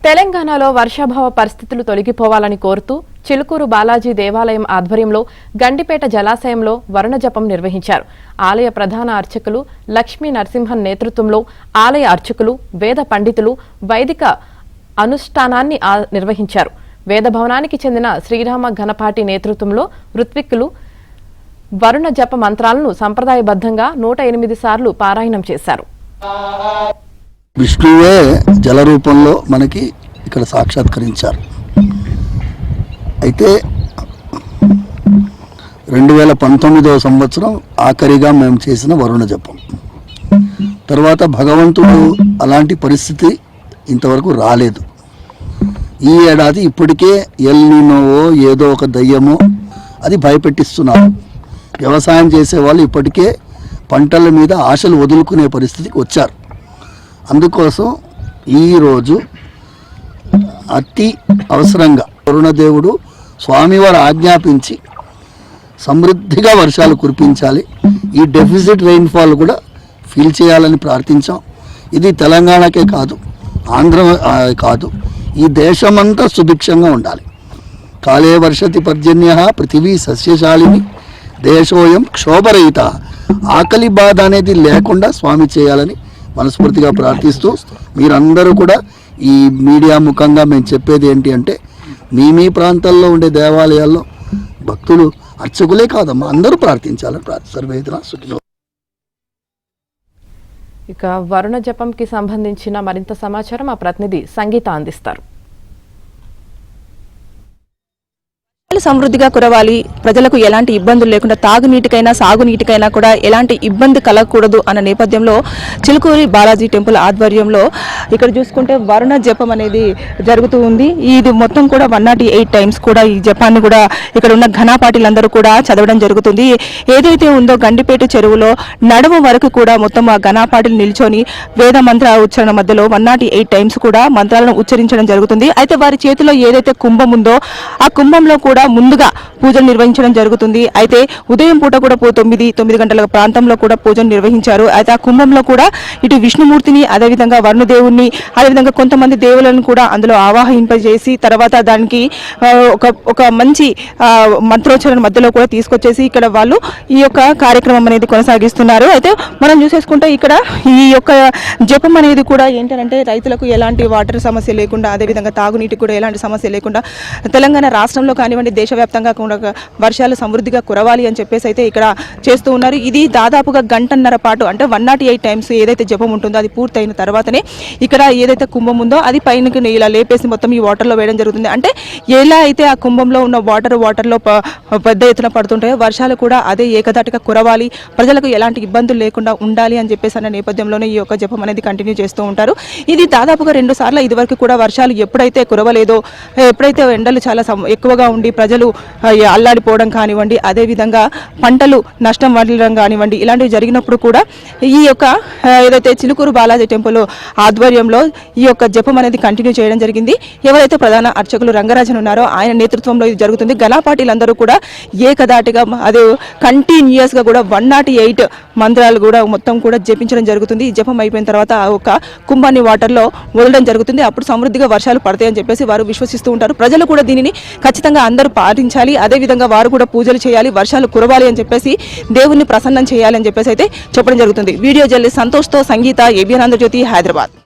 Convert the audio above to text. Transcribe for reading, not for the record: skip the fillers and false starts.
తెలంగాణలో వర్షాభావ పరిస్థితులు తొలగిపోవాలని కోరుతూ చిలుకూరు బాలాజీ దేవాలయం ఆధ్వర్యంలో గండిపేట జలాశయంలో వరుణ జపం నిర్వహించారు. ఆలయ ప్రధాన అర్చకులు లక్ష్మీ నరసింహన్ నేతృత్వంలో ఆలయ అర్చకులు, వేద పండితులు వైదిక అనుష్ఠానాన్ని నిర్వహించారు. వేద భవనానికి చెందిన శ్రీరామ ఘనపాటి నేతృత్వంలో ఋత్విక్కులు వరుణ జప మంత్రాలను సంప్రదాయబద్ధంగా 108 సార్లు పారాయణం చేశారు. విష్ణువే జల రూపంలో మనకి ఇక్కడ సాక్షాత్కరించారు. అయితే 2019వ సంవత్సరం ఆఖరిగా మేము చేసిన వరుణ జపం తర్వాత భగవంతుడు అలాంటి పరిస్థితి ఇంతవరకు రాలేదు. ఈ ఏడాది ఇప్పటికే ఎల్ నీనోవో ఏదో ఒక దయ్యమో అది భయపెట్టిస్తున్నారు. వ్యవసాయం చేసేవాళ్ళు ఇప్పటికే పంటల మీద ఆశలు వదులుకునే పరిస్థితికి వచ్చారు. అందుకోసం ఈరోజు అతి అవసరంగా వరుణదేవుడు స్వామివారు ఆజ్ఞాపించి సమృద్ధిగా వర్షాలు కురిపించాలి, ఈ డెఫిసిట్ రెయిన్ఫాల్ కూడా ఫీల్ చేయాలని ప్రార్థించాం. ఇది తెలంగాణకే కాదు, ఆంధ్ర కాదు, ఈ దేశమంతా సుభిక్షంగా ఉండాలి. కాలే వర్షతి పర్జన్య పృథివీ సస్యశాలిని దేశోయం క్షోభరహిత. ఆకలి బాధ అనేది లేకుండా స్వామి చేయాలని మనస్ఫూర్తిగా ప్రార్థిస్తూ మీరందరూ కూడా ఈ మీడియా ముఖంగా మేము చెప్పేది ఏంటి అంటే, మీ ప్రాంతాల్లో ఉండే దేవాలయాల్లో భక్తులు అర్చకులే కాదమ్మా అందరూ ప్రార్థించాలని సర్వేదన సుఖినో. ఇక వరుణ జపంకి సంబంధించిన మరింత సమాచారం మా ప్రతినిధి సంగీత అందిస్తారు. సమృద్ధిగా కురవాలి, ప్రజలకు ఎలాంటి ఇబ్బందులు లేకుండా తాగునీటికైనా సాగునీటికైనా కూడా ఎలాంటి ఇబ్బంది కలగకూడదు అన్న నేపథ్యంలో చిలుకూరి బాలాజీ టెంపుల్ ఆధ్వర్యంలో ఇక్కడ చూసుకుంటే వరుణ జపం అనేది జరుగుతూ ఉంది. ఇది మొత్తం కూడా 108 టైమ్స్ కూడా ఈ జపాన్ని కూడా ఇక్కడ ఉన్న ఘనాపాటిలందరూ కూడా చదవడం జరుగుతుంది. ఏదైతే ఉందో గండిపేట చెరువులో నడుము వరకు కూడా మొత్తం ఆ ఘనాపాటిలు నిల్చొని వేద మంత్ర ఉచ్చారణ మధ్యలో 108 టైమ్స్ కూడా మంత్రాలను ఉచ్చరించడం జరుగుతుంది. అయితే వారి చేతిలో ఏదైతే కుంభం ఉందో ఆ కుంభంలో కూడా ముందుగా పూజలు నిర్వహించడం జరుగుతుంది. అయితే ఉదయం పూట కూడా 9 గంటల ప్రాంతంలో కూడా పూజలు నిర్వహించారు. అయితే ఆ కుంభంలో కూడా ఇటు విష్ణుమూర్తిని, అదేవిధంగా వరుణదేవుని, అదేవిధంగా కొంతమంది దేవులను కూడా అందులో ఆవాహింపజేసి తర్వాత దానికి ఒక మంచి మంత్రోచ్చరణ మధ్యలో కూడా తీసుకొచ్చేసి ఇక్కడ వాళ్ళు ఈ యొక్క కార్యక్రమం అనేది కొనసాగిస్తున్నారు. అయితే మనం చూసేసుకుంటే ఇక్కడ ఈ యొక్క జపం అనేది కూడా ఏంటంటే రైతులకు ఎలాంటి వాటర్ సమస్య లేకుండా, అదేవిధంగా తాగునీటికి కూడా ఎలాంటి సమస్య లేకుండా తెలంగాణ రాష్ట్రంలో కానివ్వండి దేశవ్యాప్తంగా కూడా వర్షాలు సమృద్ధిగా కురవాలి అని చెప్పేసి అయితే ఇక్కడ చేస్తూ ఉన్నారు. ఇది దాదాపుగా గంటన్నర పాటు అంటే 108 టైమ్స్ ఏదైతే జపం ఉంటుందో అది పూర్తయిన తర్వాతనే ఇక్కడ ఏదైతే కుంభం ఉందో అది పైనకి ఇలా లేపేసి మొత్తం ఈ వాటర్లో వేయడం జరుగుతుంది. అంటే ఎలా అయితే ఆ కుంభంలో ఉన్న వాటర్లో పెద్ద ఎత్తున పడుతుంటాయో వర్షాలు కూడా అదే ఏకధాటిగా కురవాలి, ప్రజలకు ఎలాంటి ఇబ్బందులు లేకుండా ఉండాలి అని చెప్పేసి అన్న నేపథ్యంలోనే ఈ యొక్క జపం అనేది కంటిన్యూ చేస్తూ ఉంటారు. ఇది దాదాపుగా 2 సార్లు ఇదివరకు కూడా వర్షాలు ఎప్పుడైతే కురవలేదో, ఎప్పుడైతే ఎండలు చాలా ఎక్కువగా ఉండి ప్రజలు అల్లాడిపోవడం కానివ్వండి, అదేవిధంగా పంటలు నష్టం వల్లడం కానివ్వండి, ఇలాంటివి జరిగినప్పుడు కూడా ఈ యొక్క ఏదైతే చిలుకూరు బాలాజీ టెంపుల్ ఆధ్వర్యంలో ఈ యొక్క జపం అనేది కంటిన్యూ చేయడం జరిగింది. ఎవరైతే ప్రధాన అర్చకులు రంగరాజన్ ఉన్నారో ఆయన నేతృత్వంలో ఇది జరుగుతుంది. గలాపాటీలందరూ కూడా ఏకదాటిగా అది కంటిన్యూస్గా కూడా 108 మంత్రాలు కూడా మొత్తం కూడా జపించడం జరుగుతుంది. ఈ జపం అయిపోయిన తర్వాత ఒక కుంభాన్ని వాటర్లో వదలడం జరుగుతుంది. అప్పుడు సమృద్ధిగా వర్షాలు పడతాయని చెప్పేసి వారు విశ్వసిస్తూ ఉంటారు. ప్రజలు కూడా దీనిని ఖచ్చితంగా అందరూ పాటించాలి, అదేవిధంగా వారు కూడా పూజలు చేయాలి, వర్షాలు కురవాలి అని చెప్పేసి దేవుణ్ణి ప్రసన్నం చేయాలి అని చెప్పేసి అయితే చెప్పడం జరుగుతుంది. వీడియో జర్నలిస్ట్ సంతోష్తో సంగీత, ఏబిఎన్ ఆంధ్రజ్యోతి, హైదరాబాద్.